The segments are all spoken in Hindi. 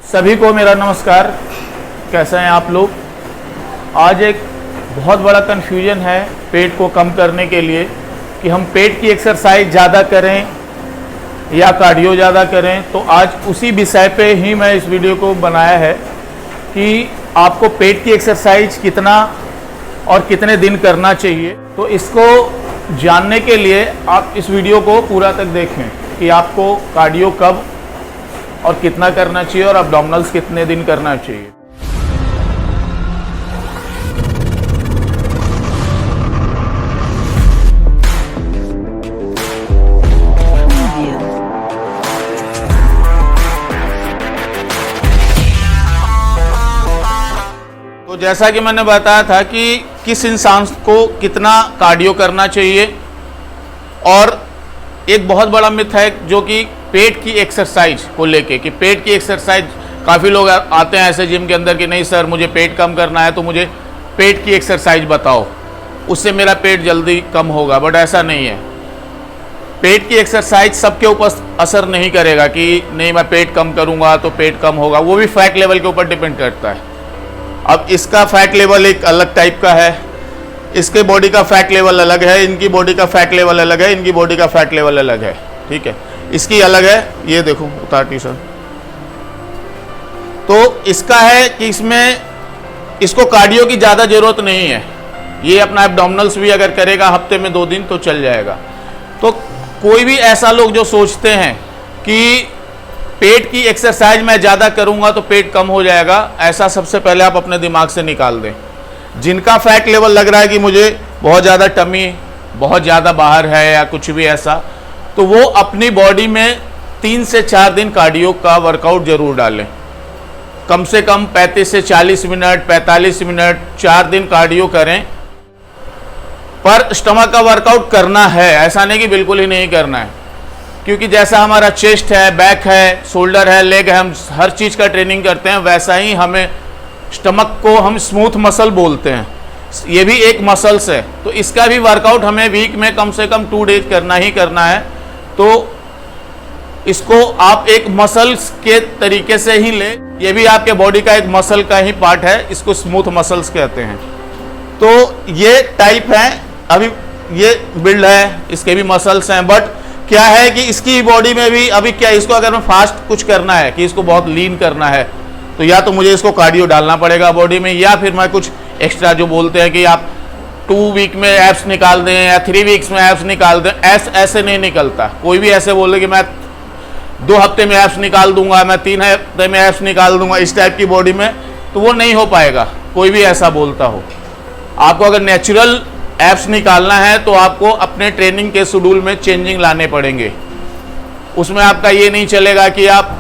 सभी को मेरा नमस्कार। कैसे हैं आप लोग। आज एक बहुत बड़ा कन्फ्यूजन है पेट को कम करने के लिए कि हम पेट की एक्सरसाइज ज़्यादा करें या कार्डियो ज़्यादा करें। तो आज उसी विषय पे ही मैं इस वीडियो को बनाया है कि आपको पेट की एक्सरसाइज कितना और कितने दिन करना चाहिए। तो इसको जानने के लिए आप इस वीडियो को पूरा तक देखें कि आपको कार्डियो कब और कितना करना चाहिए और अब्डोमिनल्स कितने दिन करना चाहिए। तो जैसा कि मैंने बताया था कि किस इंसान को कितना कार्डियो करना चाहिए, और एक बहुत बड़ा मिथ है जो कि पेट की एक्सरसाइज को लेके कि पेट की एक्सरसाइज, काफ़ी लोग आते हैं ऐसे जिम के अंदर कि नहीं सर मुझे पेट कम करना है तो मुझे पेट की एक्सरसाइज बताओ, उससे मेरा पेट जल्दी कम होगा। बट ऐसा नहीं है। पेट की एक्सरसाइज सबके ऊपर असर नहीं करेगा कि नहीं मैं पेट कम करूँगा तो पेट कम होगा। वो भी फैट लेवल के ऊपर डिपेंड करता है। अब इसका फैट लेवल एक अलग टाइप का है, इसके बॉडी का फैट लेवल अलग है, इनकी बॉडी का फैट लेवल अलग है, इनकी बॉडी का फैट लेवल अलग है। ठीक है, इसकी अलग है। ये देखो उतार टी शर्ट। तो इसका है कि इसको कार्डियो की ज़्यादा ज़रूरत नहीं है। ये अपना एब्डोमिनल्स भी अगर करेगा हफ्ते में 2 दिन तो चल जाएगा। तो कोई भी ऐसा लोग जो सोचते हैं कि पेट की एक्सरसाइज मैं ज़्यादा करूँगा तो पेट कम हो जाएगा, ऐसा सबसे पहले आप अपने दिमाग से निकाल दें। जिनका फैट लेवल लग रहा है कि मुझे बहुत ज़्यादा टमी बहुत ज़्यादा बाहर है या कुछ भी ऐसा, तो वो अपनी बॉडी में 3 से 4 दिन कार्डियो का वर्कआउट जरूर डालें। कम से कम 35 से 40 मिनट, 45 मिनट 4 दिन कार्डियो करें। पर स्टमक का वर्कआउट करना है, ऐसा नहीं कि बिल्कुल ही नहीं करना है। क्योंकि जैसा हमारा चेस्ट है, बैक है, शोल्डर है, लेग है, हम हर चीज़ का ट्रेनिंग करते हैं, वैसा ही हमें स्टमक को हम स्मूथ मसल बोलते हैं। ये भी एक मसल्स है। तो इसका भी वर्कआउट हमें वीक में कम से कम 2 डेज करना ही करना है। तो इसको आप एक मसल्स के तरीके से ही ले। ये भी आपके बॉडी का एक मसल का ही पार्ट है, इसको स्मूथ मसल्स कहते हैं। तो ये टाइप है। अभी ये बिल्ड है, इसके भी मसल्स हैं। बट क्या है कि इसकी बॉडी में भी अभी क्या, इसको अगर मैं फास्ट कुछ करना है कि इसको बहुत लीन करना है तो या तो मुझे इसको कार्डियो डालना पड़ेगा बॉडी में, या फिर मैं कुछ एक्स्ट्रा जो बोलते हैं कि आप 2 वीक में एब्स निकाल दें या 3 वीक्स में एब्स निकाल दें, ऐसे नहीं निकलता। कोई भी ऐसे बोले कि मैं 2 हफ्ते में एब्स निकाल दूंगा, मैं 3 हफ्ते में एब्स निकाल दूंगा, इस टाइप की बॉडी में, तो वो नहीं हो पाएगा। कोई भी ऐसा बोलता हो। आपको अगर नेचुरल एब्स निकालना है तो आपको अपने ट्रेनिंग के शेड्यूल में चेंजिंग लाने पड़ेंगे। उसमें आपका ये नहीं चलेगा कि आप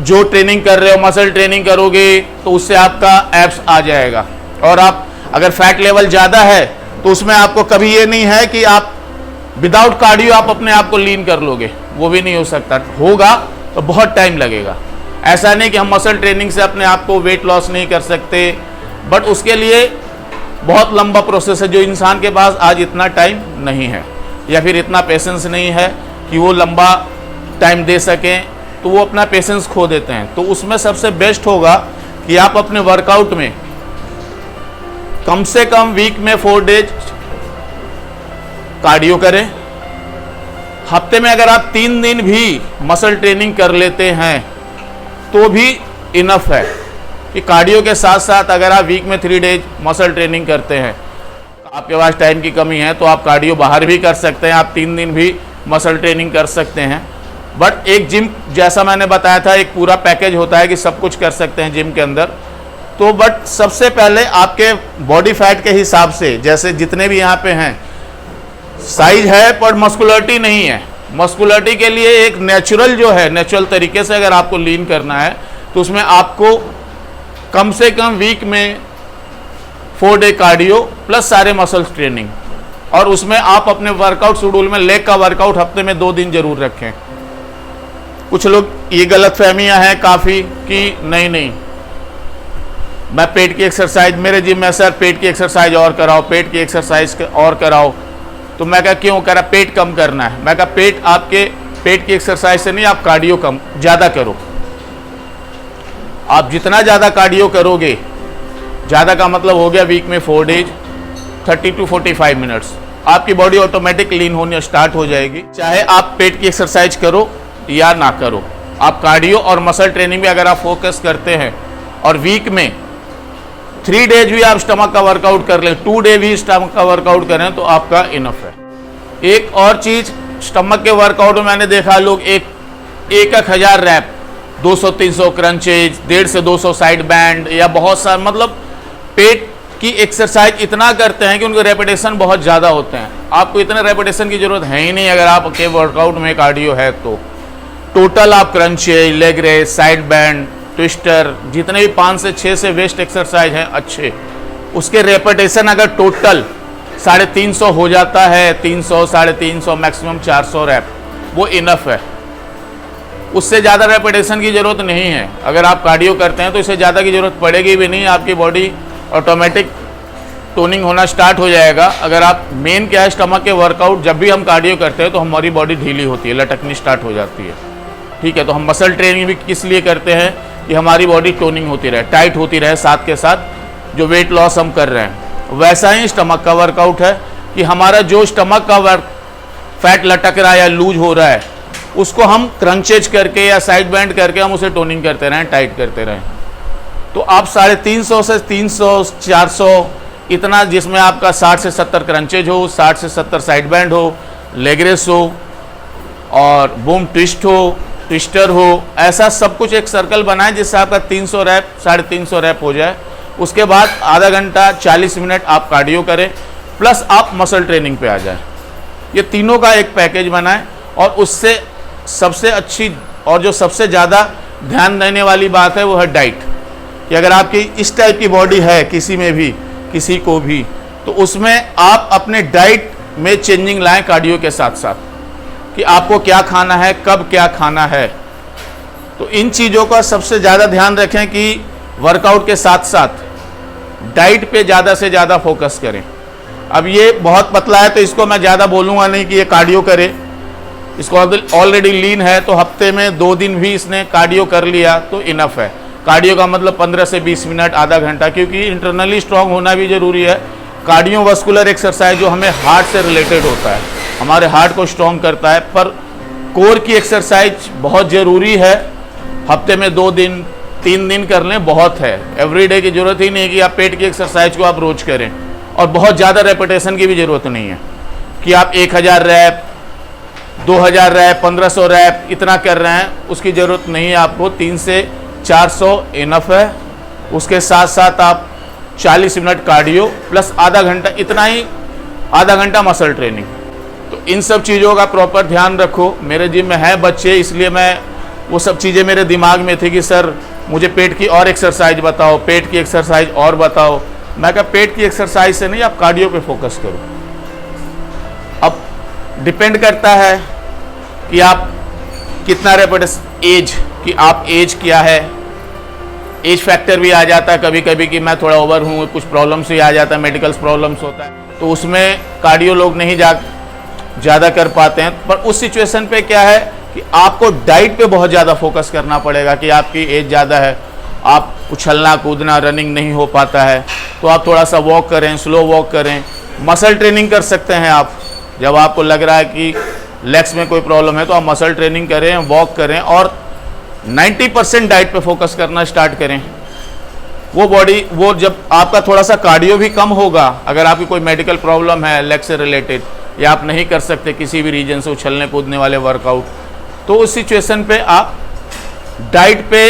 जो ट्रेनिंग कर रहे हो मसल ट्रेनिंग करोगे तो उससे आपका एब्स आ जाएगा। और आप अगर फैट लेवल ज़्यादा है तो उसमें आपको कभी ये नहीं है कि आप विदाउट कार्डियो आप अपने आप को लीन कर लोगे, वो भी नहीं हो सकता। होगा तो बहुत टाइम लगेगा। ऐसा नहीं कि हम मसल ट्रेनिंग से अपने आप को वेट लॉस नहीं कर सकते, बट उसके लिए बहुत लंबा प्रोसेस है जो इंसान के पास आज इतना टाइम नहीं है या फिर इतना पेशेंस नहीं है कि वो लंबा टाइम दे सकें, तो वो अपना पेशेंस खो देते हैं। तो उसमें सबसे बेस्ट होगा कि आप अपने वर्कआउट में कम से कम वीक में 4 डेज कार्डियो करें। हफ्ते में अगर आप 3 दिन भी मसल ट्रेनिंग कर लेते हैं तो भी इनफ है। कि कार्डियो के साथ साथ अगर आप वीक में 3 डेज मसल ट्रेनिंग करते हैं, आपके पास टाइम की कमी है तो आप कार्डियो बाहर भी कर सकते हैं, आप 3 दिन भी मसल ट्रेनिंग कर सकते हैं। बट एक जिम, जैसा मैंने बताया था, एक पूरा पैकेज होता है कि सब कुछ कर सकते हैं जिम के अंदर। तो बट सबसे पहले आपके बॉडी फैट के हिसाब से, जैसे जितने भी यहाँ पे हैं, साइज है पर मस्कुलरिटी नहीं है। मस्कुलरिटी के लिए एक नेचुरल जो है, नेचुरल तरीके से अगर आपको लीन करना है तो उसमें आपको कम से कम वीक में 4 डे कार्डियो प्लस सारे मसल्स ट्रेनिंग, और उसमें आप अपने वर्कआउट शेड्यूल में लेग का वर्कआउट हफ्ते में 2 दिन जरूर रखें। कुछ लोग ये गलत फहमियाँ हैं काफ़ी कि नहीं मैं पेट की एक्सरसाइज, मेरे जिम में सर पेट की एक्सरसाइज और कराओ, पेट की एक्सरसाइज और कराओ। तो मैं कहा क्यों करा, पेट कम करना है। मैं कहा पेट आपके पेट की एक्सरसाइज से नहीं, आप कार्डियो कम ज़्यादा करो। आप जितना ज़्यादा कार्डियो करोगे, ज़्यादा का मतलब हो गया वीक में 4 डेज 30 to 45 मिनट्स, आपकी बॉडी ऑटोमेटिक लीन होने स्टार्ट हो जाएगी। चाहे आप पेट की एक्सरसाइज करो या ना करो, आप कार्डियो और मसल ट्रेनिंग में अगर आप फोकस करते हैं और वीक में 3 डेज भी आप स्टमक का वर्कआउट कर लें, 2 डे भी स्टमक का वर्कआउट करें तो आपका इनफ है। एक और चीज़ स्टमक के वर्कआउट में मैंने देखा लोग एक हजार रैप, 200-300 क्रंचेज, 150 से 200 साइड बैंड या बहुत सारा, मतलब पेट की एक्सरसाइज इतना करते हैं कि उनके रेपिटेशन बहुत ज़्यादा होते हैं। आपको इतने रेपिटेशन की ज़रूरत है ही नहीं अगर आपके वर्कआउट में कार्डियो है तो। टोटल आप crunches, leg raise, side bend, twister, जितने भी 5 से 6 से वेस्ट एक्सरसाइज हैं अच्छे, उसके रेपिटेशन अगर टोटल 350 हो जाता है, 300, 350, मैक्सिमम 400 रैप, वो इनफ है। उससे ज़्यादा रेपिटेशन की ज़रूरत नहीं है। अगर आप कार्डियो करते हैं तो इससे ज़्यादा की ज़रूरत पड़ेगी भी नहीं, आपकी बॉडी ऑटोमेटिक टोनिंग होना स्टार्ट हो जाएगा। अगर आप मेन क्या है, स्टमक के वर्कआउट जब भी हम कार्डियो करते हैं तो हमारी बॉडी ढीली होती है, लटकनी स्टार्ट हो जाती है, ठीक है। तो हम मसल ट्रेनिंग भी किस लिए करते हैं कि हमारी बॉडी टोनिंग होती रहे, टाइट होती रहे, साथ के साथ जो वेट लॉस हम कर रहे हैं। वैसा ही स्टमक का वर्कआउट है कि हमारा जो स्टमक का फैट लटक रहा है या लूज हो रहा है, उसको हम क्रंचेज करके या साइड बैंड करके हम उसे टोनिंग करते रहें, टाइट करते रहें। तो आप 350 से 300, 400 इतना, जिसमें आपका 60 से 70 क्रंचेज हो, 60 से 70 साइड बैंड हो, लेग रेस हो और बूम ट्विस्ट हो, ट्विस्टर हो, ऐसा सब कुछ एक सर्कल बनाए जिससे आपका 300 रैप, 350 रैप हो जाए। उसके बाद आधा घंटा 40 मिनट आप कार्डियो करें, प्लस आप मसल ट्रेनिंग पे आ जाए। ये तीनों का एक पैकेज बनाएं। और उससे सबसे अच्छी और जो सबसे ज़्यादा ध्यान देने वाली बात है वो है डाइट, कि अगर आपकी इस टाइप की बॉडी है किसी में भी, किसी को भी, तो उसमें आप अपने डाइट में चेंजिंग लाएं कार्डियो के साथ साथ, कि आपको क्या खाना है, कब क्या खाना है। तो इन चीज़ों का सबसे ज़्यादा ध्यान रखें कि वर्कआउट के साथ साथ डाइट पे ज़्यादा से ज़्यादा फोकस करें। अब ये बहुत पतला है तो इसको मैं ज़्यादा बोलूँगा नहीं कि ये कार्डियो करे, इसको ऑलरेडी लीन है तो हफ्ते में 2 दिन भी इसने कार्डियो कर लिया तो इनफ है। कार्डियो का मतलब 15 से 20 मिनट, आधा घंटा, क्योंकि इंटरनली स्ट्रांग होना भी ज़रूरी है। कार्डियोवास्कुलर एक्सरसाइज जो हमें हार्ट से रिलेटेड होता है, हमारे हार्ट को स्ट्रांग करता है, पर कोर की एक्सरसाइज बहुत ज़रूरी है। हफ्ते में 2 दिन 3 दिन कर लें बहुत है, एवरीडे की ज़रूरत ही नहीं है कि आप पेट की एक्सरसाइज को आप रोज करें। और बहुत ज़्यादा रेपिटेशन की भी ज़रूरत नहीं है कि आप 1000 रैप, 2000 रैप, 1500 रैप इतना कर रहे हैं, उसकी ज़रूरत नहीं है आपको। 300 से 400 इनफ है। उसके साथ साथ आप 40 मिनट कार्डियो प्लस आधा घंटा, इतना ही, आधा घंटा मसल ट्रेनिंग। तो इन सब चीज़ों का प्रॉपर ध्यान रखो। मेरे जिम में है बच्चे, इसलिए मैं वो सब चीज़ें मेरे दिमाग में थी कि सर मुझे पेट की और एक्सरसाइज बताओ, पेट की एक्सरसाइज और बताओ। मैं कहा पेट की एक्सरसाइज से नहीं, आप कार्डियो पे फोकस करो। अब डिपेंड करता है कि आप कितना रेपिटेशन, एज, कि आप एज क्या है, एज फैक्टर भी आ जाता है कभी कभी कि मैं थोड़ा ओवर हूँ, कुछ प्रॉब्लम्स भी आ जाता है, मेडिकल प्रॉब्लम्स होता है, तो उसमें कार्डियो लोग नहीं ज़्यादा कर पाते हैं। पर उस सिचुएशन पे क्या है कि आपको डाइट पे बहुत ज़्यादा फोकस करना पड़ेगा कि आपकी एज ज़्यादा है, आप उछलना कूदना रनिंग नहीं हो पाता है, तो आप थोड़ा सा वॉक करें, स्लो वॉक करें। मसल ट्रेनिंग कर सकते हैं आप, जब आपको लग रहा है कि लेग्स में कोई प्रॉब्लम है तो आप मसल ट्रेनिंग करें, वॉक करें और 90% डाइट पे फोकस करना स्टार्ट करें। वो बॉडी, वो जब आपका थोड़ा सा कार्डियो भी कम होगा, अगर आपकी कोई मेडिकल प्रॉब्लम है लेग से रिलेटेड, या आप नहीं कर सकते किसी भी रीजन से उछलने कूदने वाले वर्कआउट, तो उस सिचुएशन पे आप डाइट पे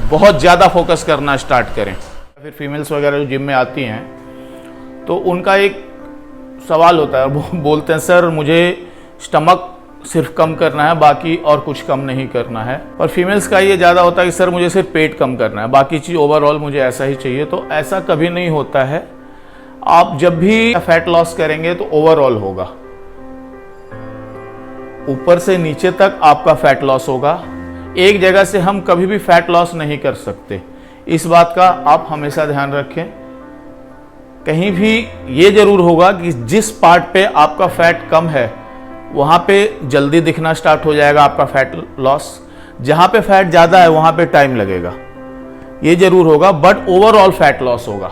बहुत ज़्यादा फोकस करना स्टार्ट करें। फिर फीमेल्स वगैरह जो जिम में आती हैं तो उनका एक सवाल होता है, वो बोलते हैं सर मुझे स्टमक सिर्फ कम करना है, बाकी और कुछ कम नहीं करना है। और फीमेल्स का ये ज़्यादा होता है कि सर मुझे सिर्फ पेट कम करना है, बाकी चीज़ ओवरऑल मुझे ऐसा ही चाहिए। तो ऐसा कभी नहीं होता है। आप जब भी फैट लॉस करेंगे तो ओवरऑल होगा, ऊपर से नीचे तक आपका फैट लॉस होगा। एक जगह से हम कभी भी फैट लॉस नहीं कर सकते, इस बात का आप हमेशा ध्यान रखें। कहीं भी ये जरूर होगा कि जिस पार्ट पे आपका फैट कम है वहाँ पे जल्दी दिखना स्टार्ट हो जाएगा आपका फैट लॉस, जहाँ पे फैट ज़्यादा है वहाँ पे टाइम लगेगा। ये जरूर होगा, बट ओवरऑल फैट लॉस होगा।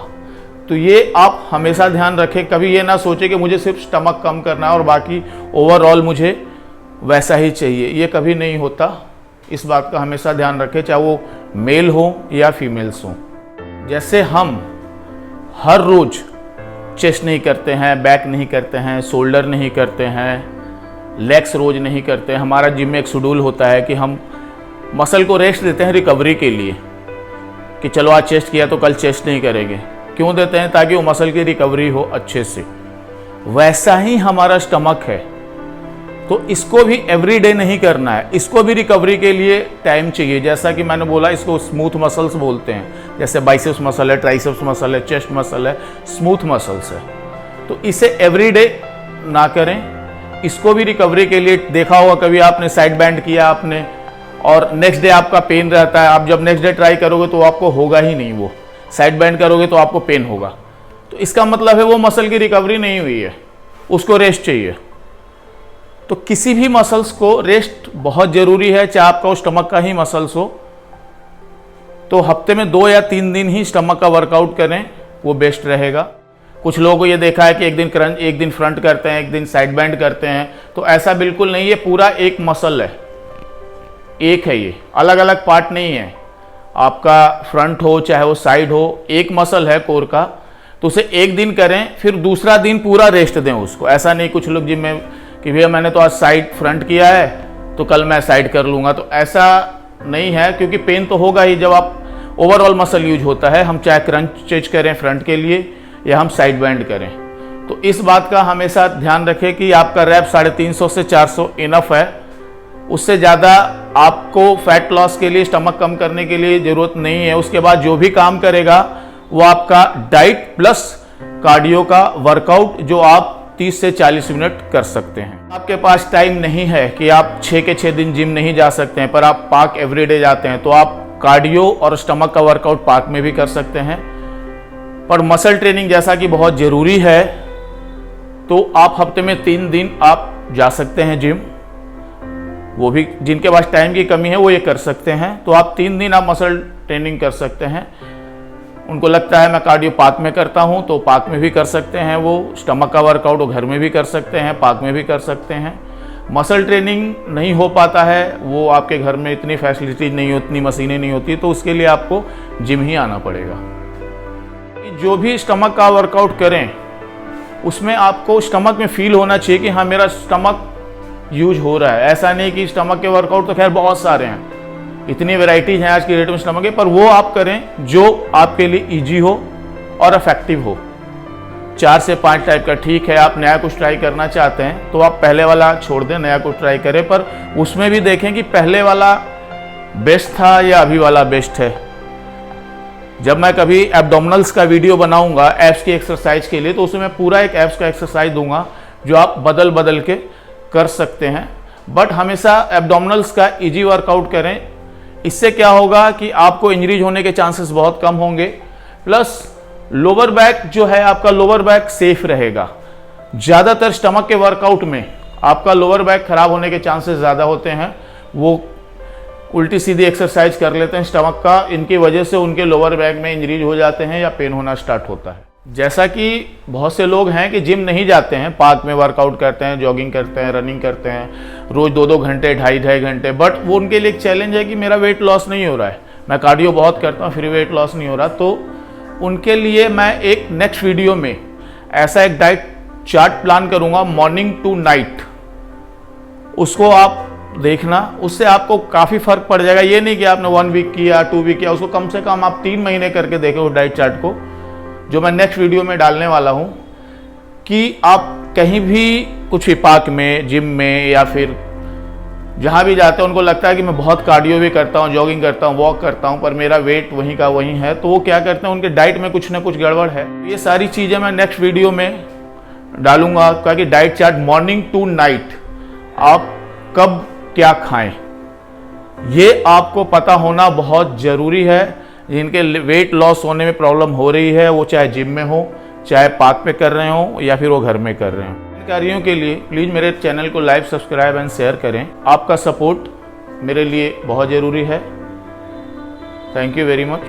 तो ये आप हमेशा ध्यान रखें, कभी ये ना सोचे कि मुझे सिर्फ स्टमक कम करना है और बाकी ओवरऑल मुझे वैसा ही चाहिए, ये कभी नहीं होता। इस बात का हमेशा ध्यान रखें, चाहे वो मेल हो या फीमेल्स हो। जैसे हम हर रोज चेस्ट नहीं करते हैं, बैक नहीं करते हैं, शोल्डर नहीं करते हैं, लेग्स रोज नहीं करते हैं, हमारा जिम में एक शेड्यूल होता है कि हम मसल को रेस्ट देते हैं रिकवरी के लिए, कि चलो आज चेस्ट किया तो कल चेस्ट नहीं करेंगे। क्यों देते हैं? ताकि वो मसल की रिकवरी हो अच्छे से। वैसा ही हमारा स्टमक है, तो इसको भी एवरीडे नहीं करना है, इसको भी रिकवरी के लिए टाइम चाहिए। जैसा कि मैंने बोला, इसको स्मूथ मसल्स बोलते हैं, जैसे बाइसेप्स मसल है, ट्राइसेप्स मसल है, चेस्ट मसल है, स्मूथ मसल्स है। तो इसे एवरीडे ना करें, इसको भी रिकवरी के लिए। देखा होगा कभी आपने साइड बैंड किया आपने और नेक्स्ट डे आपका पेन रहता है, आप जब नेक्स्ट डे ट्राई करोगे तो आपको होगा ही नहीं, वो साइड बैंड करोगे तो आपको पेन होगा। तो इसका मतलब है वो मसल की रिकवरी नहीं हुई है, उसको रेस्ट चाहिए। तो किसी भी मसल्स को रेस्ट बहुत जरूरी है, चाहे आपका वो स्टमक का ही मसल्स हो। तो हफ्ते में 2 या 3 दिन ही स्टमक का वर्कआउट करें, वो बेस्ट रहेगा। कुछ लोगों को ये देखा है कि एक दिन क्रंच, एक दिन फ्रंट करते हैं, एक दिन साइड बैंड करते हैं, तो ऐसा बिल्कुल नहीं, ये पूरा एक मसल है, एक है, ये अलग अलग पार्ट नहीं है। आपका फ्रंट हो चाहे वो साइड हो, एक मसल है कोर का, तो उसे एक दिन करें, फिर दूसरा दिन पूरा रेस्ट दें उसको। ऐसा नहीं कुछ लोग जिम में कि भैया मैंने तो आज साइड फ्रंट किया है तो कल मैं साइड कर लूँगा, तो ऐसा नहीं है, क्योंकि पेन तो होगा ही जब आप ओवरऑल मसल यूज होता है। हम चाहे क्रंच चेज करें फ्रंट के लिए या हम साइड बैंड करें, तो इस बात का हमेशा ध्यान रखें कि आपका रैप 350 से 400 इनफ है। उससे ज़्यादा आपको फैट लॉस के लिए, स्टमक कम करने के लिए ज़रूरत नहीं है। उसके बाद जो भी काम करेगा वो आपका डाइट प्लस कार्डियो का वर्कआउट, जो आप 30 से 40 मिनट कर सकते हैं। आपके पास टाइम नहीं है कि आप 6 के 6 दिन जिम नहीं जा सकते हैं, पर आप पार्क एवरीडे जाते हैं, तो आप कार्डियो और स्टमक का वर्कआउट पार्क में भी कर सकते हैं। पर मसल ट्रेनिंग जैसा कि बहुत ज़रूरी है, तो आप हफ्ते में 3 दिन आप जा सकते हैं जिम। वो भी जिनके पास टाइम की कमी है वो ये कर सकते हैं। तो आप 3 दिन आप मसल ट्रेनिंग कर सकते हैं। उनको लगता है मैं कार्डियो पार्क में करता हूं, तो पार्क में भी कर सकते हैं। वो स्टमक का वर्कआउट वो घर में भी कर सकते हैं, पार्क में भी कर सकते हैं। मसल ट्रेनिंग नहीं हो पाता है, वो आपके घर में इतनी फैसिलिटीज नहीं होती, इतनी मशीनें नहीं होती, तो उसके लिए आपको जिम ही आना पड़ेगा। जो भी स्टमक का वर्कआउट करें उसमें आपको स्टमक में फील होना चाहिए कि हाँ मेरा स्टमक यूज हो रहा है। ऐसा नहीं कि स्टमक के वर्कआउट तो खैर बहुत सारे हैं, इतनी वैरायटीज हैं आज की डेट में स्टमक के, पर वो आप करें जो आपके लिए इजी हो और इफेक्टिव हो। 4 से 5 टाइप का ठीक है। आप नया कुछ ट्राई करना चाहते हैं तो आप पहले वाला छोड़ दें, नया कुछ ट्राई करें, पर उसमें भी देखें कि पहले वाला बेस्ट था या अभी वाला बेस्ट है। जब मैं कभी एब्डोमिनल्स का वीडियो बनाऊंगा एब्स की एक्सरसाइज के लिए, तो उसमें मैं पूरा एक एब्स का एक्सरसाइज दूंगा जो आप बदल बदल के कर सकते हैं। बट हमेशा एब्डोमिनल्स का इजी वर्कआउट करें। इससे क्या होगा कि आपको इंजरीज होने के चांसेस बहुत कम होंगे, प्लस लोअर बैक जो है आपका लोअर बैक सेफ रहेगा। ज़्यादातर स्टमक के वर्कआउट में आपका लोअर बैक खराब होने के चांसेस ज़्यादा होते हैं। वो उल्टी सीधी एक्सरसाइज कर लेते हैं स्टमक का, इनकी वजह से उनके लोअर बैक में इंजरीज हो जाते हैं या पेन होना स्टार्ट होता है। जैसा कि बहुत से लोग हैं कि जिम नहीं जाते हैं, पार्क में वर्कआउट करते हैं, जॉगिंग करते हैं, रनिंग करते हैं, रोज 2-2 घंटे, 2.5 घंटे, बट वो उनके लिए एक चैलेंज है कि मेरा वेट लॉस नहीं हो रहा है, मैं कार्डियो बहुत करता हूँ फिर वेट लॉस नहीं हो रहा। तो उनके लिए मैं एक नेक्स्ट वीडियो में ऐसा एक डाइट चार्ट प्लान करूँगा मॉर्निंग टू नाइट, उसको आप देखना, उससे आपको काफ़ी फर्क पड़ जाएगा। ये नहीं कि आपने 1 वीक किया, 2 वीक किया, उसको कम से कम आप 3 महीने करके देखें उस डाइट चार्ट को, जो मैं नेक्स्ट वीडियो में डालने वाला हूँ। कि आप कहीं भी कुछ भी पार्क में, जिम में या फिर जहाँ भी जाते हैं, उनको लगता है कि मैं बहुत कार्डियो भी करता हूँ, जॉगिंग करता हूँ, वॉक करता हूँ, पर मेरा वेट वहीं का वहीं है, तो वो क्या करते हैं उनके डाइट में कुछ ना कुछ गड़बड़ है। ये सारी चीज़ें मैं नेक्स्ट वीडियो में डालूंगा, क्योंकि diet chart morning to night आप कब क्या खाएं ये आपको पता होना बहुत ज़रूरी है। जिनके वेट लॉस होने में प्रॉब्लम हो रही है, वो चाहे जिम में हो, चाहे पार्क पे कर रहे हो या फिर वो घर में कर रहे हो। जानकारियों के लिए प्लीज़ मेरे चैनल को लाइक, सब्सक्राइब एंड शेयर करें। आपका सपोर्ट मेरे लिए बहुत ज़रूरी है। Thank you very much.